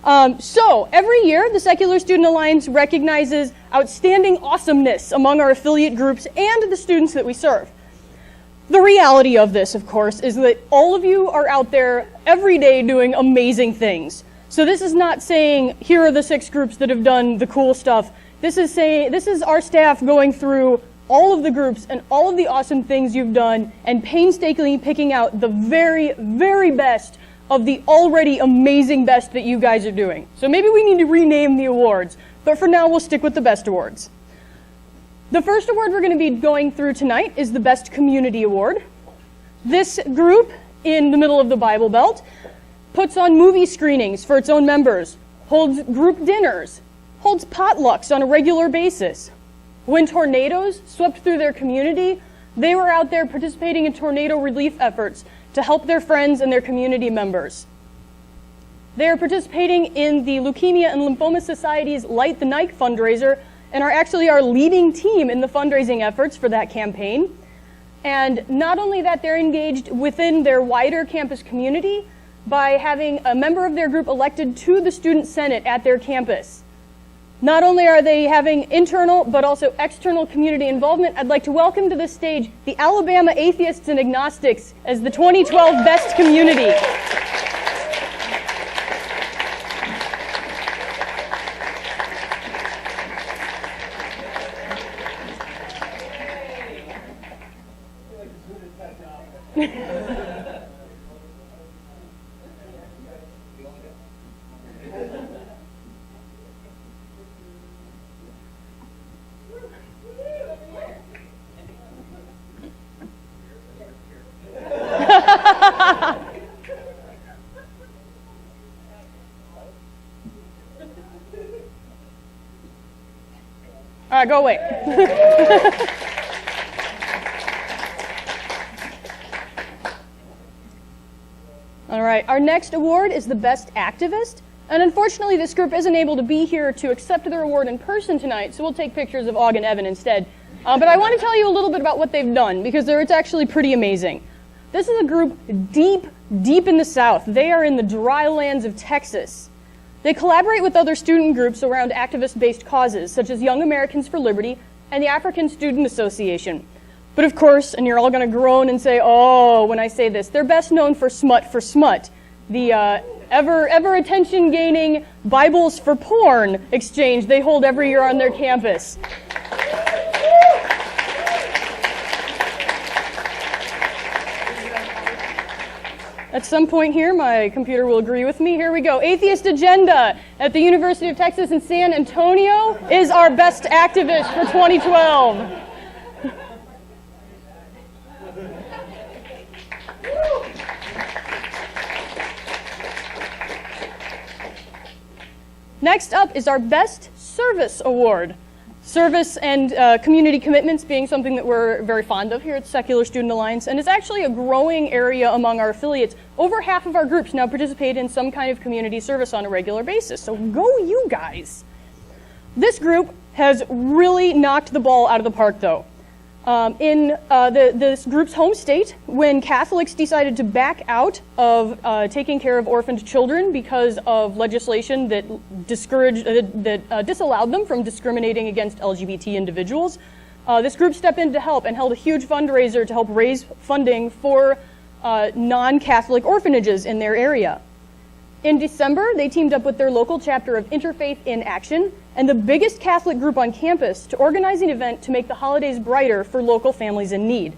So every year, the Secular Student Alliance recognizes outstanding awesomeness among our affiliate groups and the students that we serve. The reality of this, of course, is that all of you are out there every day doing amazing things. So this is not saying, here are the 6 groups that have done the cool stuff. This is our staff going through all of the groups and all of the awesome things you've done and painstakingly picking out the very, very best of the already amazing best that you guys are doing. So maybe we need to rename the awards, but for now we'll stick with the best awards. The first award we're going to be going through tonight is the Best Community Award. This group in the middle of the Bible Belt puts on movie screenings for its own members, holds group dinners, holds potlucks on a regular basis. When tornadoes swept through their community, they were out there participating in tornado relief efforts to help their friends and their community members. They are participating in the Leukemia and Lymphoma Society's Light the Night fundraiser and are actually our leading team in the fundraising efforts for that campaign. And not only that, they're engaged within their wider campus community by having a member of their group elected to the Student Senate at their campus. Not only are they having internal, but also external community involvement, I'd like to welcome to this stage the Alabama Atheists and Agnostics as the 2012 Best Community. All right, go away. All right, our next award is the Best Activist. And unfortunately, this group isn't able to be here to accept their award in person tonight, so we'll take pictures of Og and Evan instead. But I want to tell you a little bit about what they've done, because it's actually pretty amazing. This is a group deep, deep in the South. They are in the dry lands of Texas. They collaborate with other student groups around activist-based causes, such as Young Americans for Liberty and the African Student Association. But of course, and you're all going to groan and say, oh, when I say this, they're best known for Smut for Smut, the ever attention-gaining Bibles for Porn exchange they hold every year on their campus. At some point here, my computer will agree with me. Here we go. Atheist Agenda at the University of Texas in San Antonio is our best activist for 2012. Next up is our Best Service Award. Service and community commitments being something that we're very fond of here at Secular Student Alliance, and it's actually a growing area among our affiliates. Over half of our groups now participate in some kind of community service on a regular basis, so go you guys. This group has really knocked the ball out of the park, though. In this group's home state, when Catholics decided to back out of taking care of orphaned children because of legislation that disallowed them from discriminating against LGBT individuals, this group stepped in to help and held a huge fundraiser to help raise funding for non-Catholic orphanages in their area. In December, they teamed up with their local chapter of Interfaith in Action and the biggest Catholic group on campus to organize an event to make the holidays brighter for local families in need.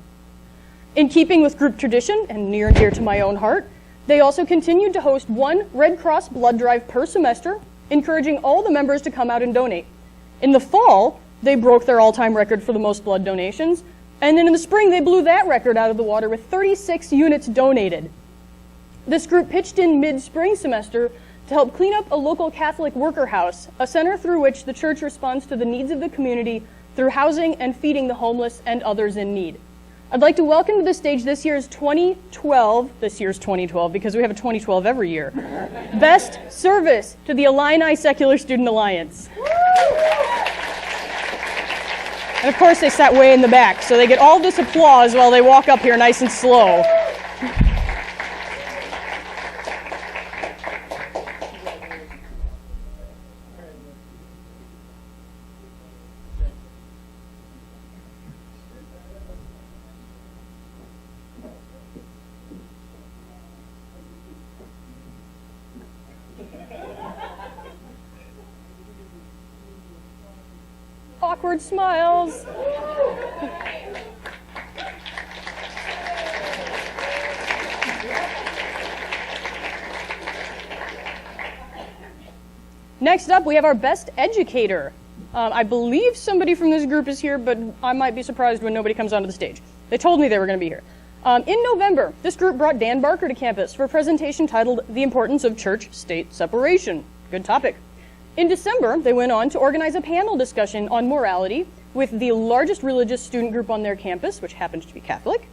In keeping with group tradition, and near and dear to my own heart, they also continued to host one Red Cross blood drive per semester, encouraging all the members to come out and donate. In the fall, they broke their all-time record for the most blood donations, and then in the spring, they blew that record out of the water with 36 units donated. This group pitched in mid-spring semester to help clean up a local Catholic worker house, a center through which the church responds to the needs of the community through housing and feeding the homeless and others in need. I'd like to welcome to the stage this year's 2012 because we have a 2012 every year, Best Service to the Illini Secular Student Alliance. And of course they sat way in the back, so they get all this applause while they walk up here nice and slow. awkward smiles. Next up, we have our best educator. I believe somebody from this group is here, but I might be surprised when nobody comes onto the stage. They told me they were going to be here. In November, this group brought Dan Barker to campus for a presentation titled The Importance of Church-State Separation. Good topic. In December, they went on to organize a panel discussion on morality with the largest religious student group on their campus, which happens to be Catholic.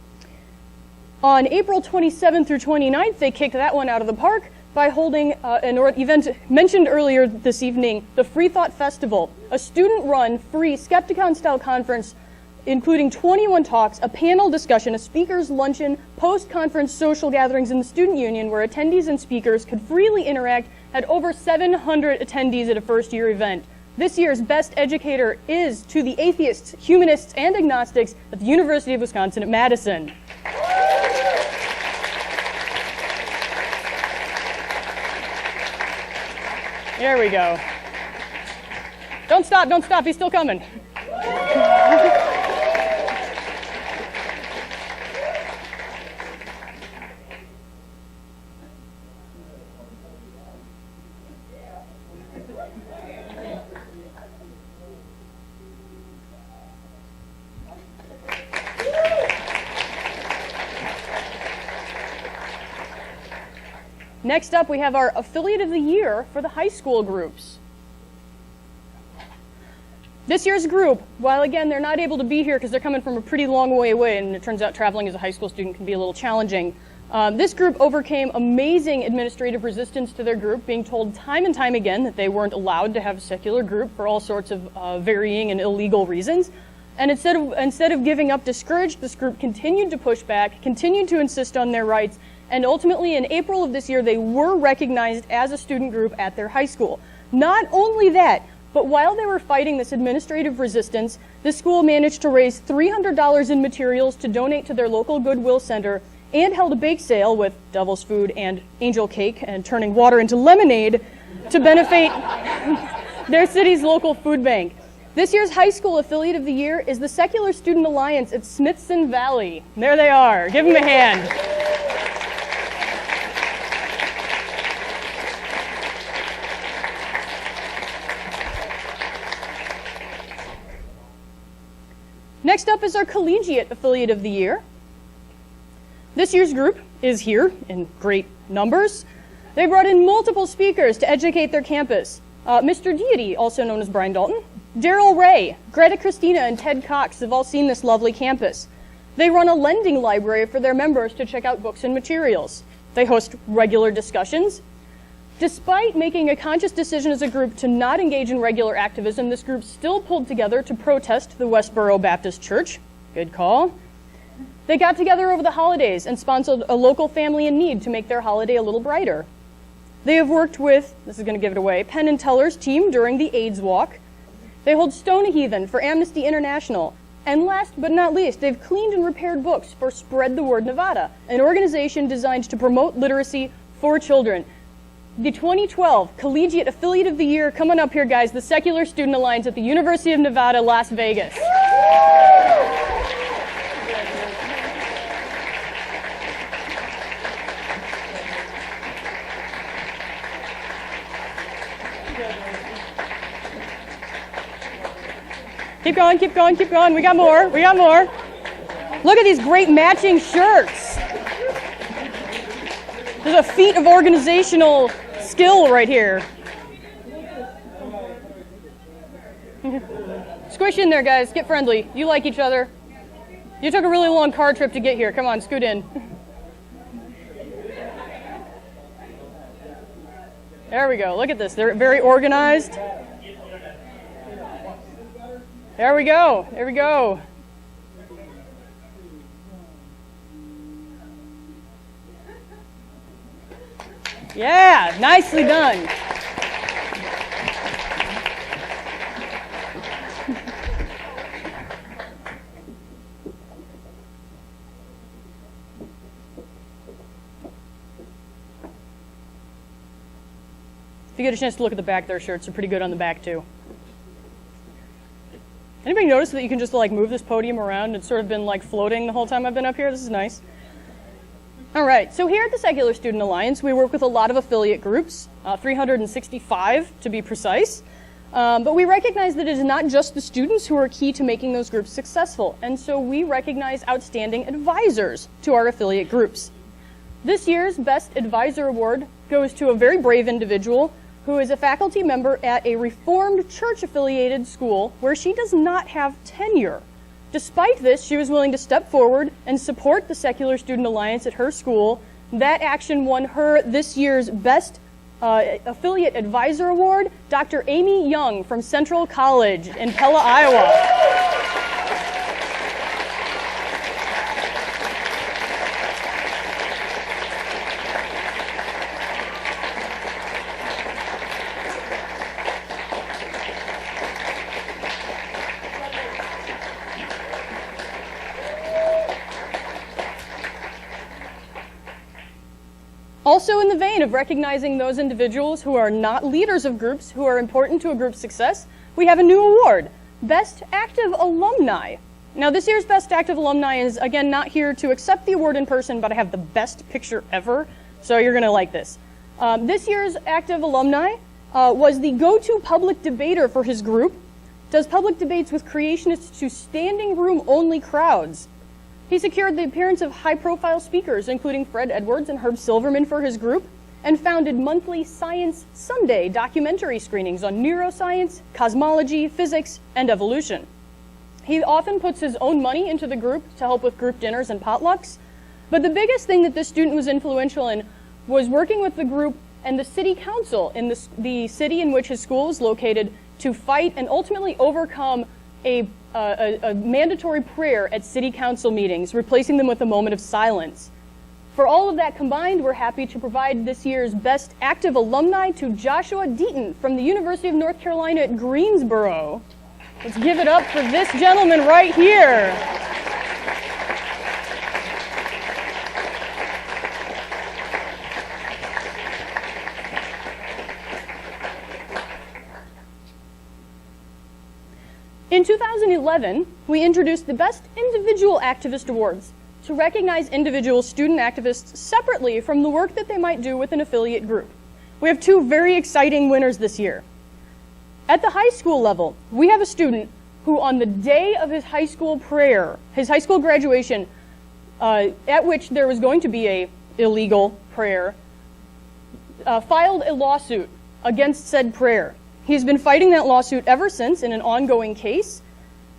On April 27th through 29th, they kicked that one out of the park by holding an event mentioned earlier this evening, the Freethought Festival, a student-run, free Skepticon-style conference including 21 talks, a panel discussion, a speakers' luncheon, post-conference social gatherings in the student union where attendees and speakers could freely interact, had over 700 attendees at a first-year event. This year's Best Educator is to the atheists, humanists, and agnostics at the University of Wisconsin at Madison. There we go. Don't stop, he's still coming. Next up, we have our Affiliate of the Year for the high school groups. This year's group, while again they're not able to be here because they're coming from a pretty long way away, and it turns out traveling as a high school student can be a little challenging, this group overcame amazing administrative resistance to their group, being told time and time again that they weren't allowed to have a secular group for all sorts of varying and illegal reasons. And instead of giving up discouraged, this group continued to push back, continued to insist on their rights, and ultimately in April of this year, they were recognized as a student group at their high school. Not only that, but while they were fighting this administrative resistance, the school managed to raise $300 in materials to donate to their local Goodwill Center and held a bake sale with devil's food and angel cake and turning water into lemonade to benefit their city's local food bank. This year's high school affiliate of the year is the Secular Student Alliance at Smithson Valley. There they are. Give them a hand. Next up is our Collegiate Affiliate of the Year. This year's group is here in great numbers. They brought in multiple speakers to educate their campus. Mr. Deity, also known as Brian Dalton, Daryl Ray, Greta Christina, and Ted Cox have all seen this lovely campus. They run a lending library for their members to check out books and materials. They host regular discussions. Despite making a conscious decision as a group to not engage in regular activism, this group still pulled together to protest the Westboro Baptist Church. Good call. They got together over the holidays and sponsored a local family in need to make their holiday a little brighter. They have worked with, this is going to give it away, Penn and Teller's team during the AIDS Walk. They hold Stone a Heathen for Amnesty International. And last but not least, they've cleaned and repaired books for Spread the Word Nevada, an organization designed to promote literacy for children. The 2012 Collegiate Affiliate of the Year, coming up here, guys, the Secular Student Alliance at the University of Nevada, Las Vegas. Keep going, keep going, keep going. We got more, we got more. Look at these great matching shirts. There's a feat of organizational skill right here. Squish in there, guys. Get friendly. You like each other. You took a really long car trip to get here. Come on, scoot in. There we go. Look at this. They're very organized. There we go. There we go. Yeah, nicely done. If you get a chance to look at the back, their shirts are pretty good on the back too. Anybody notice that you can just like move this podium around? It's sort of been like floating the whole time I've been up here. This is nice. All right, so here at the Secular Student Alliance, we work with a lot of affiliate groups, 365 to be precise. But we recognize that it is not just the students who are key to making those groups successful, and so we recognize outstanding advisors to our affiliate groups. This year's Best Advisor Award goes to a very brave individual who is a faculty member at a Reformed Church-affiliated school where she does not have tenure. Despite this, she was willing to step forward and support the Secular Student Alliance at her school. That action won her this year's Best Affiliate Advisor Award, Dr. Amy Young from Central College in Pella, Iowa. Also in the vein of recognizing those individuals who are not leaders of groups who are important to a group's success, we have a new award, Best Active Alumni. Now this year's Best Active Alumni is, again, not here to accept the award in person, but I have the best picture ever, so you're gonna like this. This year's Active Alumni was the go-to public debater for his group, does public debates with creationists to standing room only crowds. He secured the appearance of high-profile speakers, including Fred Edwards and Herb Silverman for his group, and founded monthly Science Sunday documentary screenings on neuroscience, cosmology, physics, and evolution. He often puts his own money into the group to help with group dinners and potlucks, but the biggest thing that this student was influential in was working with the group and the city council in the city in which his school is located to fight and ultimately overcome a mandatory prayer at city council meetings, replacing them with a moment of silence. For all of that combined, we're happy to provide this year's Best Active Alumni to Joshua Deaton from the University of North Carolina at Greensboro. Let's give it up for this gentleman right here. In 2011, we introduced the Best Individual Activist Awards to recognize individual student activists separately from the work that they might do with an affiliate group. We have two very exciting winners this year. At the high school level, we have a student who on the day of his high school prayer, his high school graduation, at which there was going to be a illegal prayer, filed a lawsuit against said prayer. He's been fighting that lawsuit ever since in an ongoing case.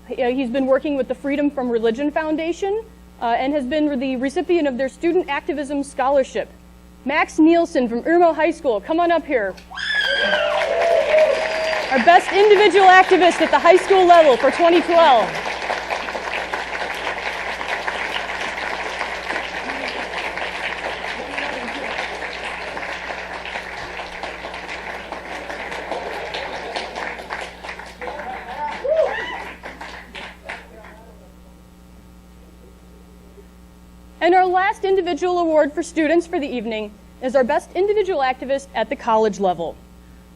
He's been working with the Freedom from Religion Foundation and has been the recipient of their Student Activism Scholarship. Max Nielsen from Irmo High School, come on up here. Our best individual activist at the high school level for 2012. And our last individual award for students for the evening is our Best Individual Activist at the college level.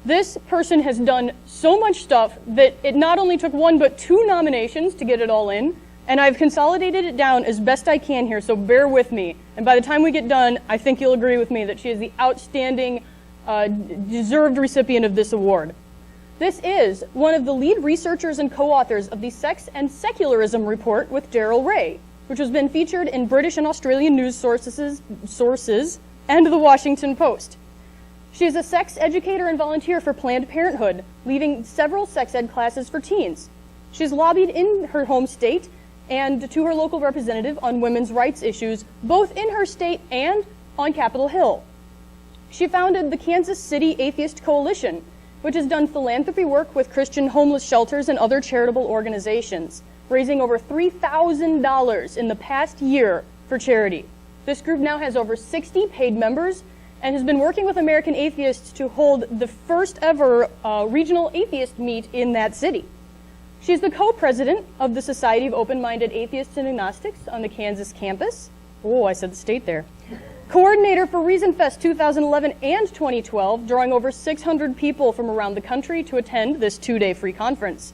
This person has done so much stuff that it not only took one but two nominations to get it all in, and I've consolidated it down as best I can here, so bear with me. And by the time we get done, I think you'll agree with me that she is the outstanding, deserved recipient of this award. This is one of the lead researchers and co-authors of the Sex and Secularism Report with Daryl Ray, which has been featured in British and Australian news sources and the Washington Post. She is a sex educator and volunteer for Planned Parenthood, leading several sex ed classes for teens. She's lobbied in her home state and to her local representative on women's rights issues, both in her state and on Capitol Hill. She founded the Kansas City Atheist Coalition, which has done philanthropy work with Christian homeless shelters and other charitable organizations, raising over $3,000 in the past year for charity. This group now has over 60 paid members and has been working with American atheists to hold the first ever regional atheist meet in that city. She's the co-president of the Society of Open-Minded Atheists and Agnostics on the Kansas campus. Oh, I said the state there. Coordinator for Reason Fest 2011 and 2012, drawing over 600 people from around the country to attend this two-day free conference.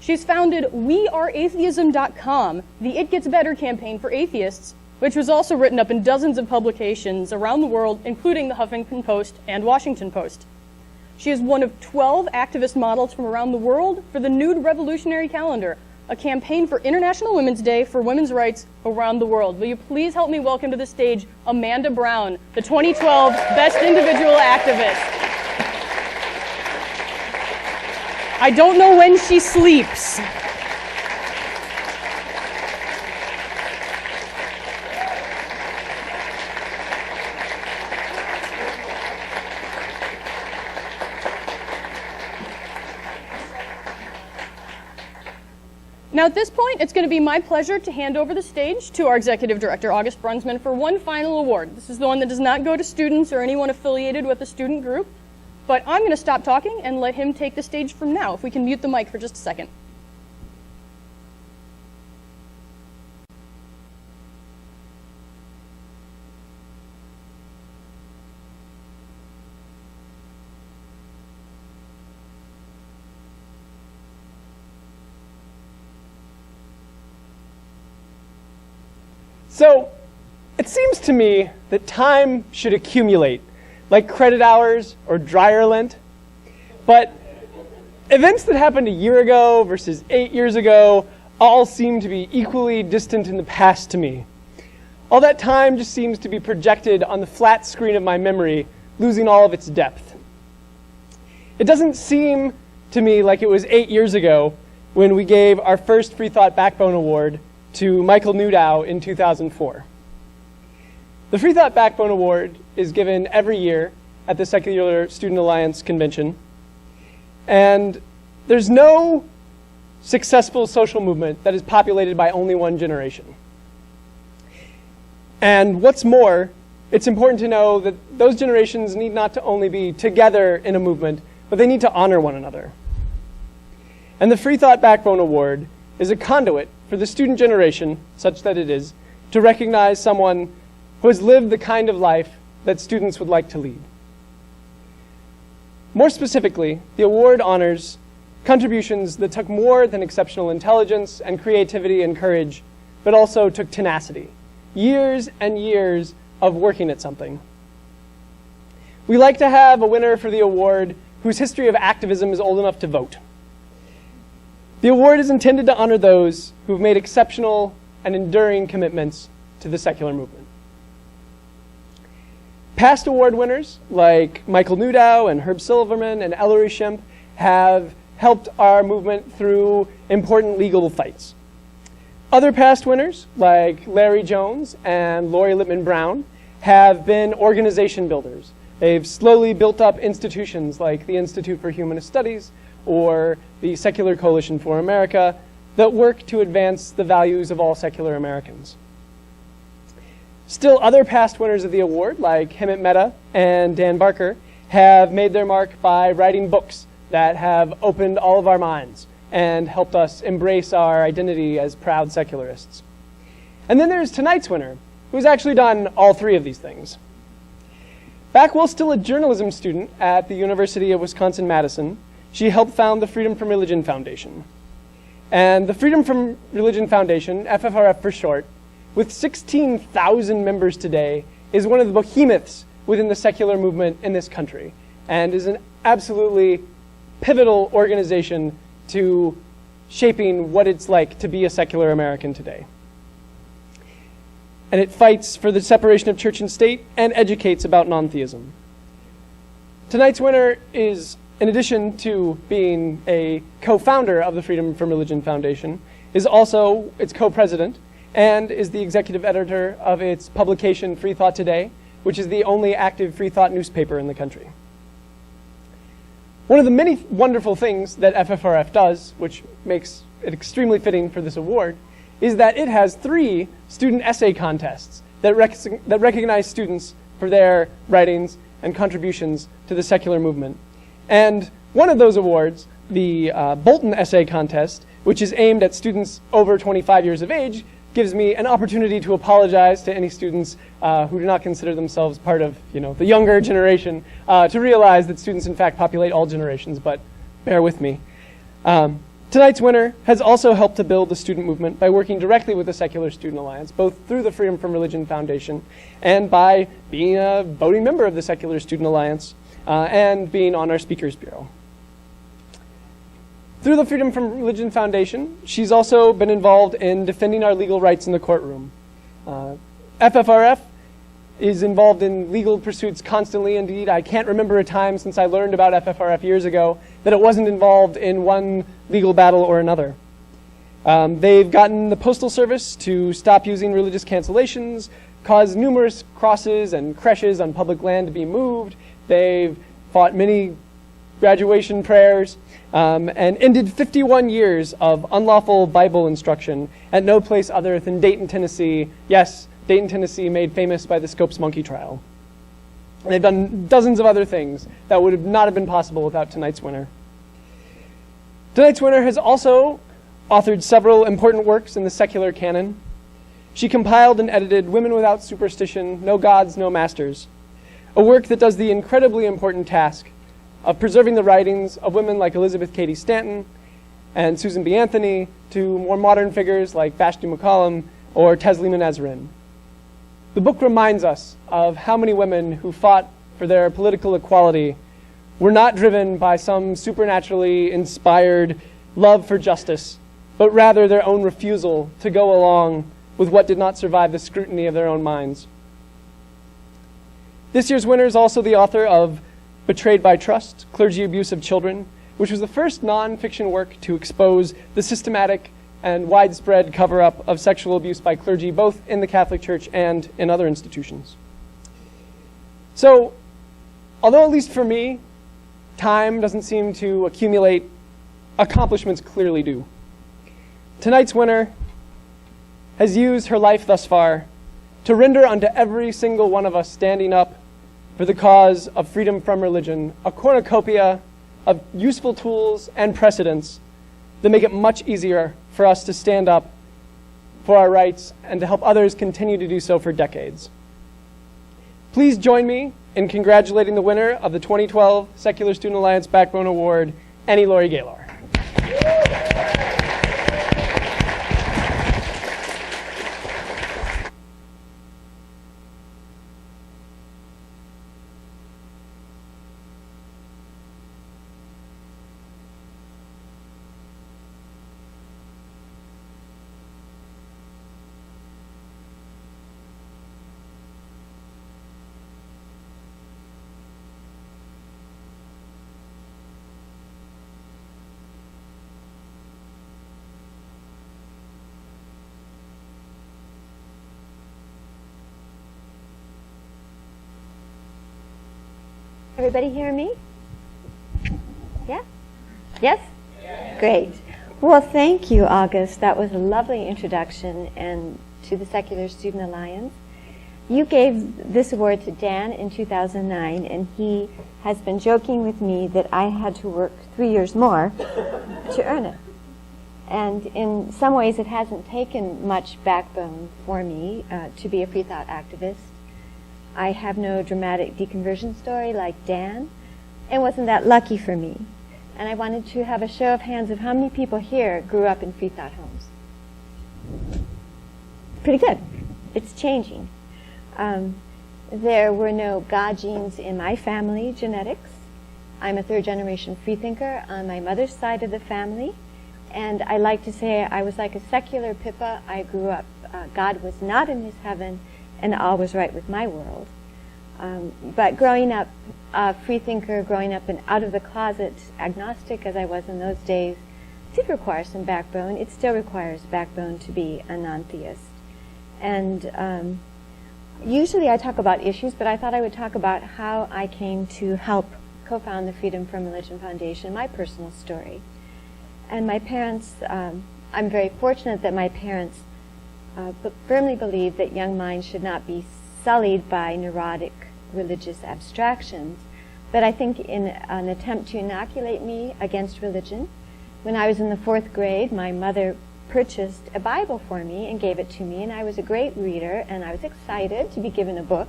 She's founded WeAreAtheism.com, the It Gets Better campaign for atheists, which was also written up in dozens of publications around the world, including the Huffington Post and Washington Post. She is one of 12 activist models from around the world for the Nude Revolutionary Calendar, a campaign for International Women's Day for women's rights around the world. Will you please help me welcome to the stage Amanda Brown, the 2012 Best Individual Activist. I don't know when she sleeps. Now at this point, it's going to be my pleasure to hand over the stage to our Executive Director, August Brunsman, for one final award. This is the one that does not go to students or anyone affiliated with a student group, but I'm going to stop talking and let him take the stage from now. If we can mute the mic for just a second. So, it seems to me that time should accumulate, like credit hours or dryer lint. But events that happened a year ago versus 8 years ago all seem to be equally distant in the past to me. All that time just seems to be projected on the flat screen of my memory, losing all of its depth. It doesn't seem to me like it was 8 years ago when we gave our first Freethought Backbone Award to Michael Newdow in 2004. The Freethought Backbone Award is given every year at the Secular Student Alliance Convention, and there's no successful social movement that is populated by only one generation. And what's more, it's important to know that those generations need not to only be together in a movement, but they need to honor one another. And the Freethought Backbone Award is a conduit for the student generation, such that it is, to recognize someone who has lived the kind of life that students would like to lead. More specifically, the award honors contributions that took more than exceptional intelligence and creativity and courage, but also took tenacity, years and years of working at something. We like to have a winner for the award whose history of activism is old enough to vote. The award is intended to honor those who have made exceptional and enduring commitments to the secular movement. Past award winners like Michael Newdow and Herb Silverman and Ellery Shemp have helped our movement through important legal fights. Other past winners like Larry Jones and Lori Lippman Brown have been organization builders. They've slowly built up institutions like the Institute for Humanist Studies or the Secular Coalition for America that work to advance the values of all secular Americans. Still, other past winners of the award, like Hemant Mehta and Dan Barker, have made their mark by writing books that have opened all of our minds and helped us embrace our identity as proud secularists. And then there's tonight's winner, who's actually done all three of these things. Back while still a journalism student at the University of Wisconsin-Madison, she helped found the Freedom from Religion Foundation. And the Freedom from Religion Foundation, FFRF for short, with 16,000 members today, is one of the behemoths within the secular movement in this country, and is an absolutely pivotal organization to shaping what it's like to be a secular American today. And it fights for the separation of church and state and educates about non-theism. Tonight's winner is, in addition to being a co-founder of the Freedom from Religion Foundation, is also its co-president and is the executive editor of its publication Freethought Today, which is the only active Freethought newspaper in the country. One of the many wonderful things that FFRF does, which makes it extremely fitting for this award, is that it has 3 student essay contests that recognize students for their writings and contributions to the secular movement. And one of those awards, the Bolton Essay Contest, which is aimed at students over 25 years of age, gives me an opportunity to apologize to any students who do not consider themselves part of, the younger generation, to realize that students in fact populate all generations, but bear with me. Tonight's winner has also helped to build the student movement by working directly with the Secular Student Alliance, both through the Freedom from Religion Foundation and by being a voting member of the Secular Student Alliance and being on our Speakers Bureau. Through the Freedom from Religion Foundation, she's also been involved in defending our legal rights in the courtroom. FFRF is involved in legal pursuits constantly. Indeed, I can't remember a time since I learned about FFRF years ago that it wasn't involved in one legal battle or another. They've gotten the Postal Service to stop using religious cancellations, caused numerous crosses and creches on public land to be moved. They've fought many graduation prayers and ended 51 years of unlawful Bible instruction at no place other than Dayton, Tennessee. Yes, Dayton, Tennessee, made famous by the Scopes Monkey trial. And they've done dozens of other things that would not have been possible without tonight's winner. Tonight's winner has also authored several important works in the secular canon. She compiled and edited Women Without Superstition, No Gods, No Masters, a work that does the incredibly important task of preserving the writings of women like Elizabeth Cady Stanton and Susan B. Anthony to more modern figures like Vashti McCollum or Teslima Nazarene. The book reminds us of how many women who fought for their political equality were not driven by some supernaturally inspired love for justice, but rather their own refusal to go along with what did not survive the scrutiny of their own minds. This year's winner is also the author of Betrayed by Trust, Clergy Abuse of Children, which was the first nonfiction work to expose the systematic and widespread cover-up of sexual abuse by clergy, both in the Catholic Church and in other institutions. So, although at least for me, time doesn't seem to accumulate, accomplishments clearly do. Tonight's winner has used her life thus far to render unto every single one of us standing up for the cause of freedom from religion a cornucopia of useful tools and precedents that make it much easier for us to stand up for our rights and to help others continue to do so for decades. Please join me in congratulating the winner of the 2012 Secular Student Alliance Backbone Award, Annie Laurie Gaylor. Everybody hear me? Yeah? Yes? Great. Well, thank you, August. That was a lovely introduction and to the Secular Student Alliance. You gave this award to Dan in 2009, and he has been joking with me that I had to work 3 years more to earn it. And in some ways, it hasn't taken much backbone for me to be a Freethought activist. I have no dramatic deconversion story like Dan, and wasn't that lucky for me. And I wanted to have a show of hands of how many people here grew up in Freethought homes. Pretty good. It's changing. There were no God genes in my family genetics. I'm a third-generation freethinker on my mother's side of the family, and I like to say I was like a secular Pippa. I grew up, God was not in his heaven, and all was right with my world. But growing up a freethinker, growing up an out-of-the-closet agnostic as I was in those days, did require some backbone. It still requires backbone to be a non-theist. And usually I talk about issues, but I thought I would talk about how I came to help co-found the Freedom from Religion Foundation, my personal story. And my parents, I'm very fortunate that my parents firmly believed that young minds should not be sullied by neurotic religious abstractions. But I think in an attempt to inoculate me against religion, when I was in the 4th grade, my mother purchased a Bible for me and gave it to me, and I was a great reader, and I was excited to be given a book.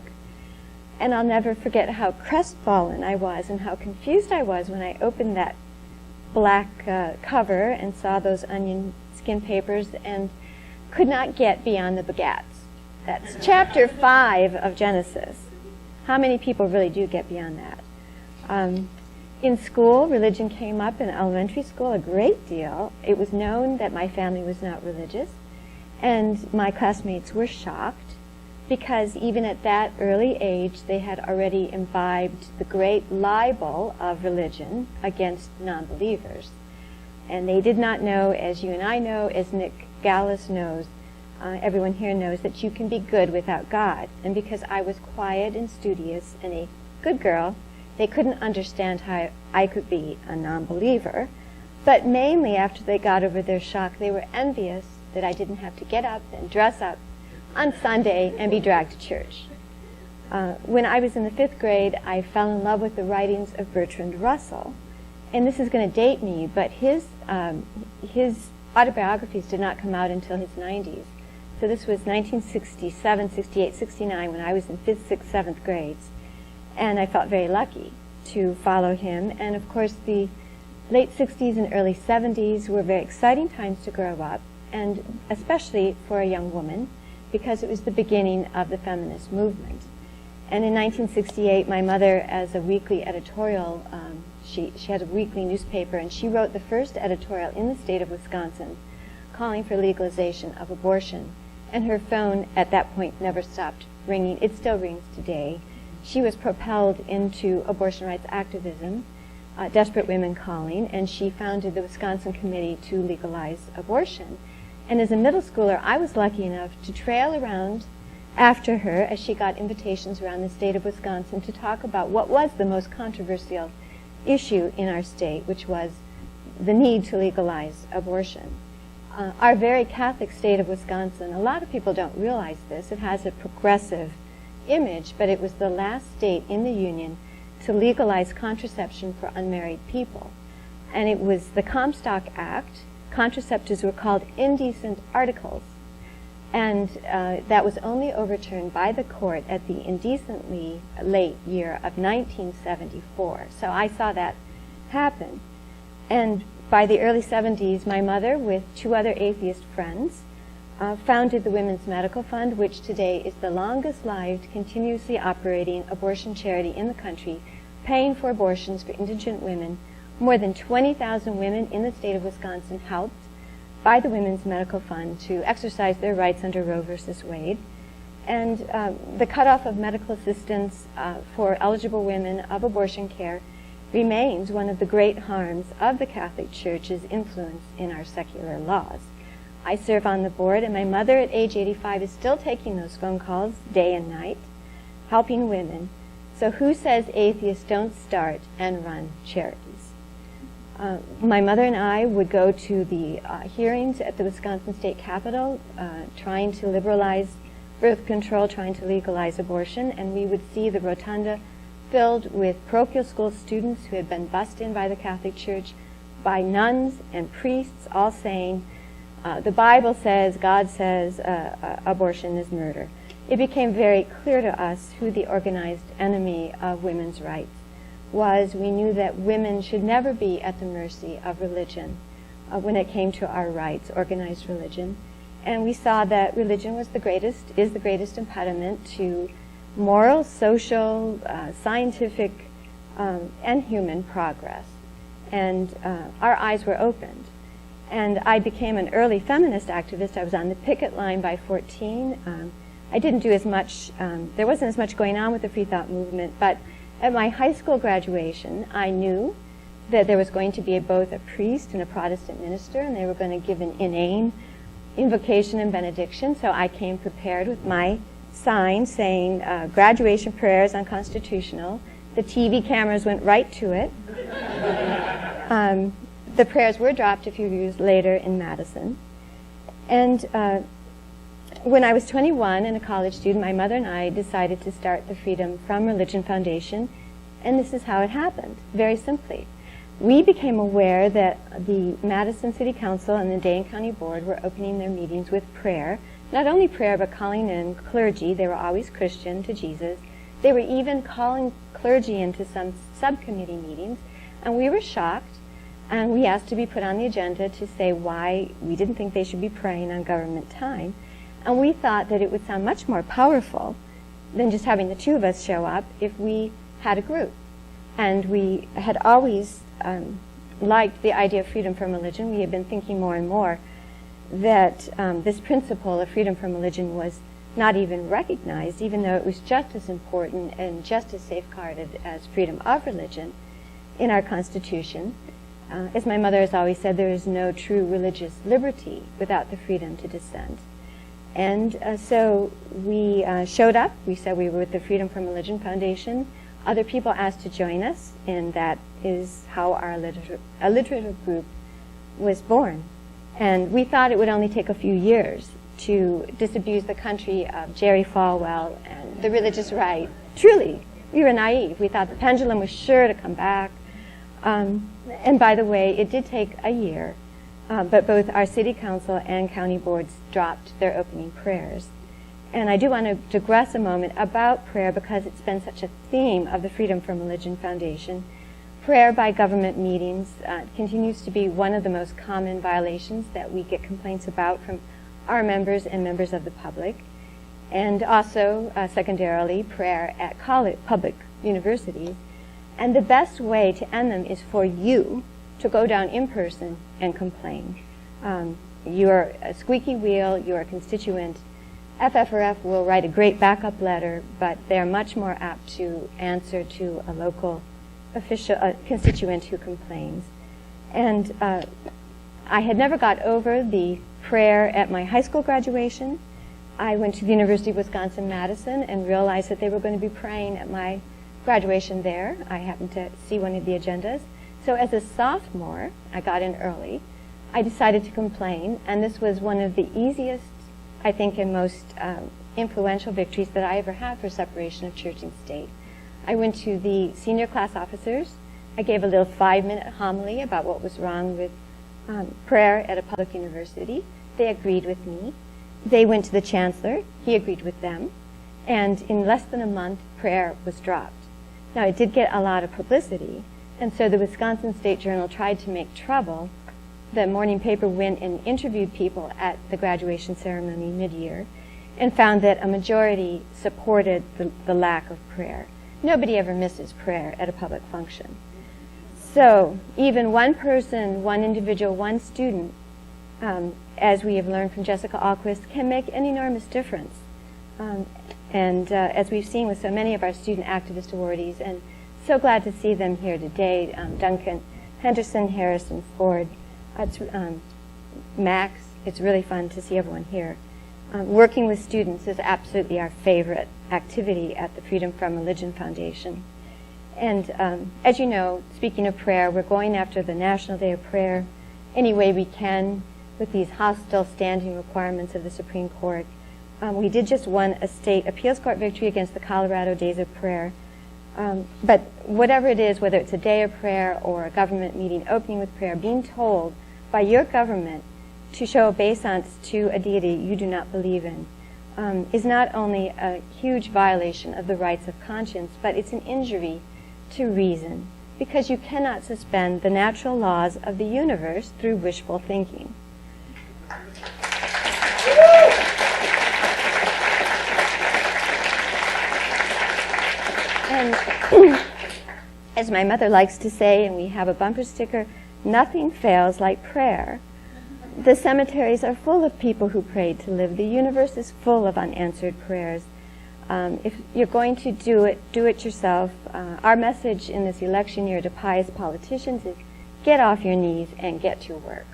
And I'll never forget how crestfallen I was and how confused I was when I opened that black cover and saw those onion skin papers and could not get beyond the baguettes. That's chapter 5 of Genesis. How many people really do get beyond that? In school, religion came up in elementary school a great deal. It was known that my family was not religious, and my classmates were shocked because even at that early age, they had already imbibed the great libel of religion against non-believers. And they did not know, as you and I know, as Nick Gallus knows, everyone here knows, that you can be good without God. And because I was quiet and studious and a good girl, they couldn't understand how I could be a non-believer. But mainly after they got over their shock, they were envious that I didn't have to get up and dress up on Sunday and be dragged to church. When I was in the 5th grade, I fell in love with the writings of Bertrand Russell. And this is going to date me, but his autobiographies did not come out until his 90s. So this was 1967, 68, 69, when I was in 5th, 6th, 7th grades. And I felt very lucky to follow him. And of course, the late 60s and early 70s were very exciting times to grow up, and especially for a young woman, because it was the beginning of the feminist movement. And in 1968, my mother, as a weekly editorial, she had a weekly newspaper, and she wrote the first editorial in the state of Wisconsin calling for legalization of abortion. And her phone at that point never stopped ringing. It still rings today. She was propelled into abortion rights activism, Desperate Women Calling, and she founded the Wisconsin Committee to legalize abortion. And as a middle schooler, I was lucky enough to trail around after her as she got invitations around the state of Wisconsin to talk about what was the most controversial issue in our state, which was the need to legalize abortion. Our very Catholic state of Wisconsin, a lot of people don't realize this, it has a progressive image, but it was the last state in the Union to legalize contraception for unmarried people. And it was the Comstock Act. Contraceptives were called indecent articles. And that was only overturned by the court at the indecently late year of 1974. So I saw that happen. And by the early 70s, my mother, with 2 other atheist friends, founded the Women's Medical Fund, which today is the longest-lived, continuously operating abortion charity in the country, paying for abortions for indigent women. More than 20,000 women in the state of Wisconsin helped by the Women's Medical Fund to exercise their rights under Roe versus Wade. And the cutoff of medical assistance for eligible women of abortion care remains one of the great harms of the Catholic Church's influence in our secular laws. I serve on the board, and my mother at age 85 is still taking those phone calls day and night, helping women. So who says atheists don't start and run charities? My mother and I would go to the hearings at the Wisconsin State Capitol trying to liberalize birth control, trying to legalize abortion, and we would see the rotunda filled with parochial school students who had been bussed in by the Catholic Church, by nuns and priests, all saying, the Bible says, God says, abortion is murder. It became very clear to us who the organized enemy of women's rights was. We knew that women should never be at the mercy of religion when it came to our rights, organized religion. And we saw that religion is the greatest impediment to moral, social, scientific, and human progress. And our eyes were opened. And I became an early feminist activist. I was on the picket line by 14. I didn't do as much, there wasn't as much going on with the Freethought movement, but at my high school graduation, I knew that there was going to be both a priest and a Protestant minister, and they were going to give an inane invocation and benediction. So I came prepared with my sign saying graduation prayers unconstitutional. The TV cameras went right to it. The prayers were dropped a few years later in Madison. And when I was 21 and a college student, my mother and I decided to start the Freedom from Religion Foundation, and this is how it happened, very simply. We became aware that the Madison City Council and the Dane County Board were opening their meetings with prayer, not only prayer, but calling in clergy. They were always Christian to Jesus. They were even calling clergy into some subcommittee meetings, and we were shocked And we asked to be put on the agenda to say why we didn't think they should be praying on government time. And we thought that it would sound much more powerful than just having the two of us show up if we had a group. And we had always liked the idea of freedom from religion. We had been thinking more and more that this principle of freedom from religion was not even recognized, even though it was just as important and just as safeguarded as freedom of religion in our Constitution. As my mother has always said, there is no true religious liberty without the freedom to dissent. And so we showed up. We said we were with the Freedom from Religion Foundation. Other people asked to join us, and that is how our alliterative group was born. And we thought it would only take a few years to disabuse the country of Jerry Falwell and the religious right. Truly, we were naive. We thought the pendulum was sure to come back. And by the way, it did take a year, but both our city council and county boards dropped their opening prayers. And I do want to digress a moment about prayer because it's been such a theme of the Freedom from Religion Foundation. Prayer by government meetings continues to be one of the most common violations that we get complaints about from our members and members of the public. And also, secondarily, prayer at public universities. And the best way to end them is for you to go down in person and complain. You're a squeaky wheel, you're a constituent. FFRF will write a great backup letter, but they're much more apt to answer to a local official, a constituent who complains. And I had never got over the prayer at my high school graduation. I went to the University of Wisconsin-Madison and realized that they were going to be praying at my graduation there. I happened to see one of the agendas. So as a sophomore, I got in early. I decided to complain, and this was one of the easiest, I think, and most influential victories that I ever had for separation of church and state. I went to the senior class officers. I gave a little 5-minute homily about what was wrong with prayer at a public university. They agreed with me. They went to the chancellor. He agreed with them. And in less than a month, prayer was dropped. Now, it did get a lot of publicity, and so the Wisconsin State Journal tried to make trouble. The morning paper went and interviewed people at the graduation ceremony mid-year and found that a majority supported the lack of prayer. Nobody ever misses prayer at a public function. So even one person, one individual, one student, as we have learned from Jessica Alquist, can make an enormous difference. And as we've seen with so many of our student activist awardees, and so glad to see them here today, Duncan, Henderson, Harrison, Ford, Max, it's really fun to see everyone here. Working with students is absolutely our favorite activity at the Freedom from Religion Foundation. And as you know, speaking of prayer, we're going after the National Day of Prayer any way we can with these hostile standing requirements of the Supreme Court. We did just win a state appeals court victory against the Colorado Days of Prayer. But whatever it is, whether it's a day of prayer or a government meeting opening with prayer, being told by your government to show obeisance to a deity you do not believe in is not only a huge violation of the rights of conscience, but it's an injury to reason, because you cannot suspend the natural laws of the universe through wishful thinking. And as my mother likes to say, and we have a bumper sticker, nothing fails like prayer. The cemeteries are full of people who prayed to live. The universe is full of unanswered prayers. If you're going to do it yourself. Our message in this election year to pious politicians is get off your knees and get to work.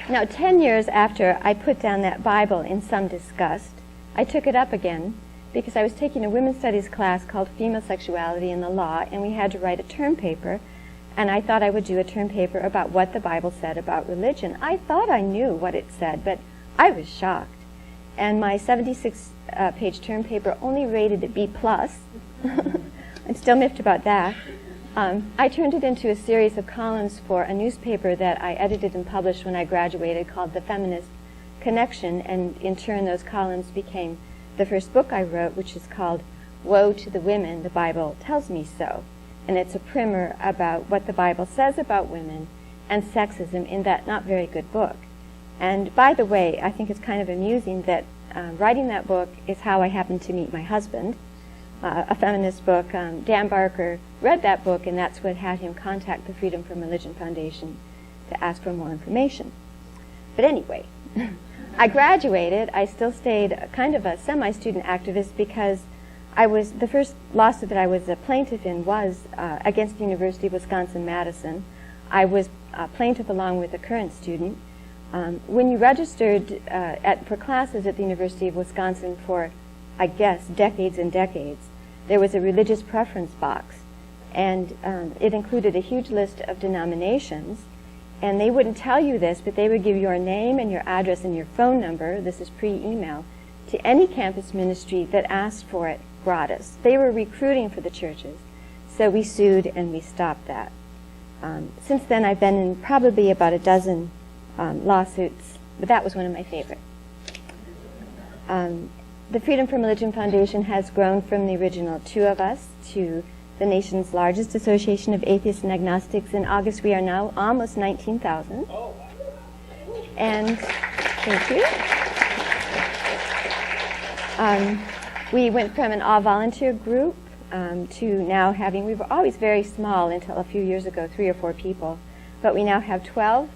Now, 10 years after I put down that Bible in some disgust, I took it up again because I was taking a women's studies class called Female Sexuality in the Law, and we had to write a term paper, and I thought I would do a term paper about what the Bible said about religion. I thought I knew what it said, but I was shocked. And my 76-page term paper only rated it B+. I'm still miffed about that. I turned it into a series of columns for a newspaper that I edited and published when I graduated called The Feminist Connection, and in turn those columns became the first book I wrote, which is called Woe to the Women, the Bible Tells Me So. And it's a primer about what the Bible says about women and sexism in that not very good book. And by the way, I think it's kind of amusing that writing that book is how I happened to meet my husband, a feminist book. Dan Barker read that book, and that's what had him contact the Freedom from Religion Foundation to ask for more information. But anyway, I graduated. I still stayed kind of a semi-student activist because the first lawsuit that I was a plaintiff in was against the University of Wisconsin-Madison. I was a plaintiff along with a current student. When you registered for classes at the University of Wisconsin for, I guess, decades and decades, there was a religious preference box, and it included a huge list of denominations, and they wouldn't tell you this, but they would give your name and your address and your phone number, this is pre-email, to any campus ministry that asked for it gratis. They were recruiting for the churches, so we sued and we stopped that. Since then, I've been in probably about a dozen lawsuits, but that was one of my favorite. The Freedom from Religion Foundation has grown from the original 2 of us to the nation's largest association of atheists and agnostics. In August, we are now almost 19,000. And thank you. We went from an all-volunteer group to now having, we were always very small until a few years ago, 3 or 4 people, but we now have 12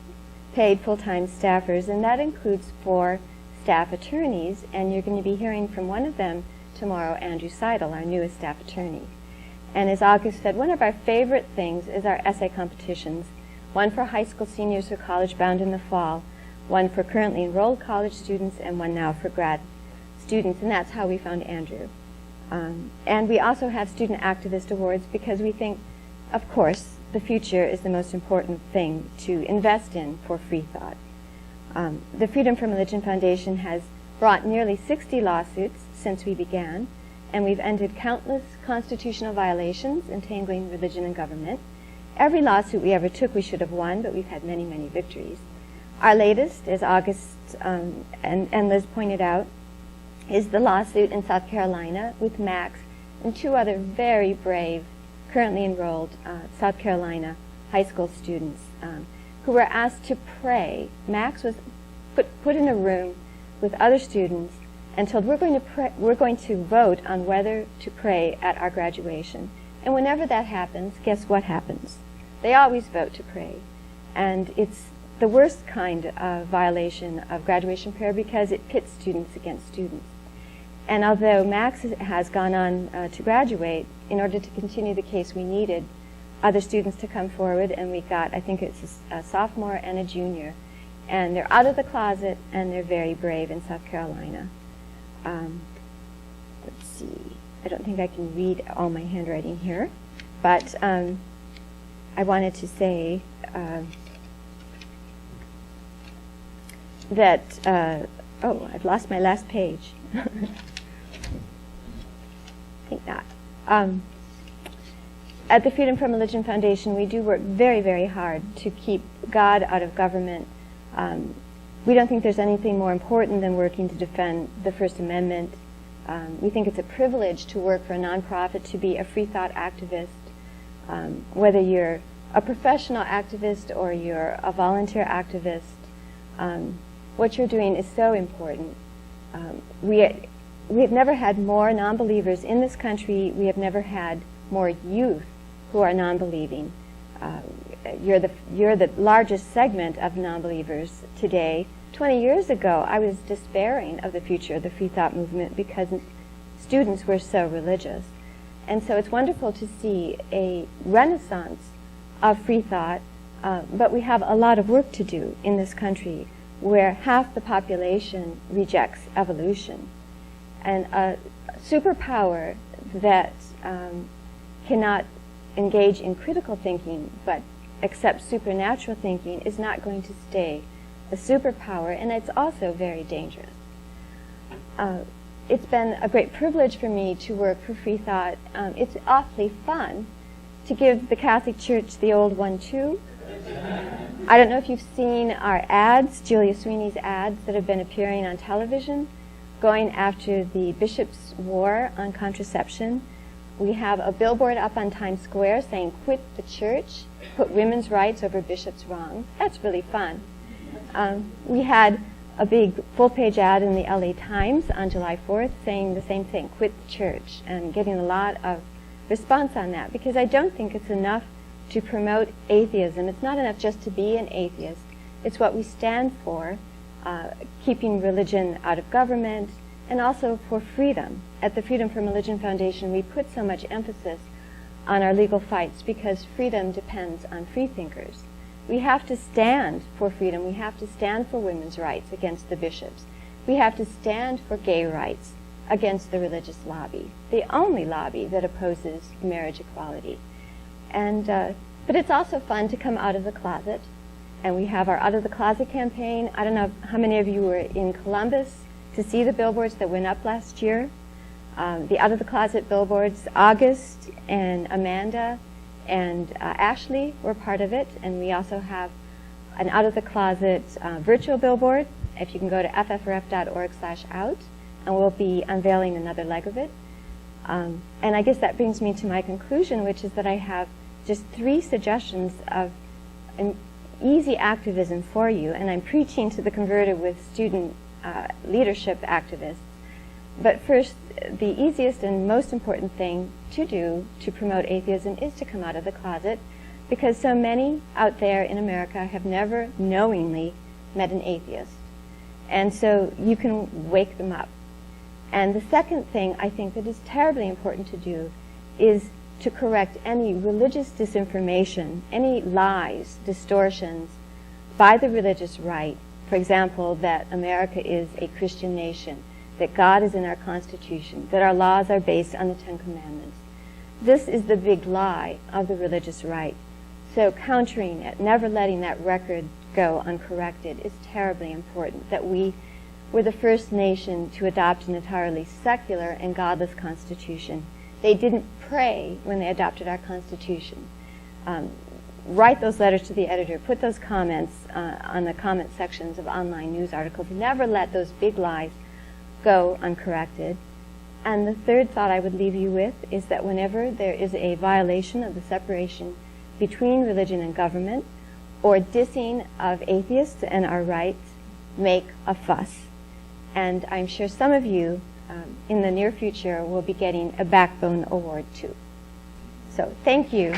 paid full-time staffers, and that includes 4 staff attorneys, and you're going to be hearing from one of them tomorrow, Andrew Seidel, our newest staff attorney. And as August said, one of our favorite things is our essay competitions, one for high school seniors who are college bound in the fall, one for currently enrolled college students, and one now for grad students, and that's how we found Andrew. And we also have student activist awards because we think, of course, the future is the most important thing to invest in for free thought. The Freedom from Religion Foundation has brought nearly 60 lawsuits since we began, and we've ended countless constitutional violations entangling religion and government. Every lawsuit we ever took we should have won, but we've had many, many victories. Our latest, as August and Liz pointed out, is the lawsuit in South Carolina with Max and 2 other very brave, currently enrolled South Carolina high school students who were asked to pray. Max was put in a room with other students and told, we're going to vote on whether to pray at our graduation. And whenever that happens, guess what happens? They always vote to pray. And it's the worst kind of violation of graduation prayer because it pits students against students. And although Max has gone on to graduate, in order to continue the case, we needed other students to come forward, and we got, I think it's a sophomore and a junior. And they're out of the closet, and they're very brave in South Carolina. Let's see. I don't think I can read all my handwriting here, but I wanted to say that, oh, I've lost my last page. I think not. At the Freedom from Religion Foundation, we do work very, very hard to keep God out of government. We don't think there's anything more important than working to defend the First Amendment. We think it's a privilege to work for a nonprofit, to be a free thought activist. Whether you're a professional activist or you're a volunteer activist, what you're doing is so important. We have never had more non-believers in this country. We have never had more youth who are non-believing. You're the largest segment of non-believers today. 20 years ago, I was despairing of the future of the free thought movement because students were so religious. And so it's wonderful to see a renaissance of free thought, but we have a lot of work to do in this country where half the population rejects evolution. And a superpower that cannot engage in critical thinking but accepts supernatural thinking is not going to stay a superpower, and it's also very dangerous. It's been a great privilege for me to work for Free Thought. It's awfully fun to give the Catholic Church the old one too. I don't know if you've seen our ads, Julia Sweeney's ads that have been appearing on television. going after the bishop's war on contraception. We have a billboard up on Times Square saying, "Quit the church, put women's rights over bishop's wrong." That's really fun. We had a big full-page ad in the LA Times on July 4th saying the same thing, "Quit the church," and getting a lot of response on that, because I don't think it's enough to promote atheism. It's not enough just to be an atheist. It's what we stand for, keeping religion out of government, and also for freedom. At the Freedom from Religion Foundation, we put so much emphasis on our legal fights because freedom depends on freethinkers. We have to stand for freedom. We have to stand for women's rights against the bishops. We have to stand for gay rights against the religious lobby, the only lobby that opposes marriage equality. And but it's also fun to come out of the closet. And we have our Out of the Closet campaign. I don't know how many of you were in Columbus to see the billboards that went up last year. The Out of the Closet billboards, August and Amanda and Ashley were part of it. And we also have an Out of the Closet virtual billboard. If you can go to ffrf.org/out, and we'll be unveiling another leg of it. And I guess that brings me to my conclusion, which is that I have just 3 suggestions of an easy activism for you, and I'm preaching to the converted with student leadership activists. But first, the easiest and most important thing to do to promote atheism is to come out of the closet, because so many out there in America have never knowingly met an atheist. And so you can wake them up. And the second thing I think that is terribly important to do is to correct any religious disinformation, any lies, distortions by the religious right. For example, that America is a Christian nation, that God is in our Constitution, that our laws are based on the 10 Commandments. This is the big lie of the religious right. So countering it, never letting that record go uncorrected is terribly important, that we were the first nation to adopt an entirely secular and godless constitution. They didn't pray when they adopted our Constitution. Write those letters to the editor. Put those comments on the comment sections of online news articles. Never let those big lies go uncorrected. And the third thought I would leave you with is that whenever there is a violation of the separation between religion and government, or dissing of atheists and our rights, make a fuss. And I'm sure some of you in the near future will be getting a Backbone Award too. So thank you.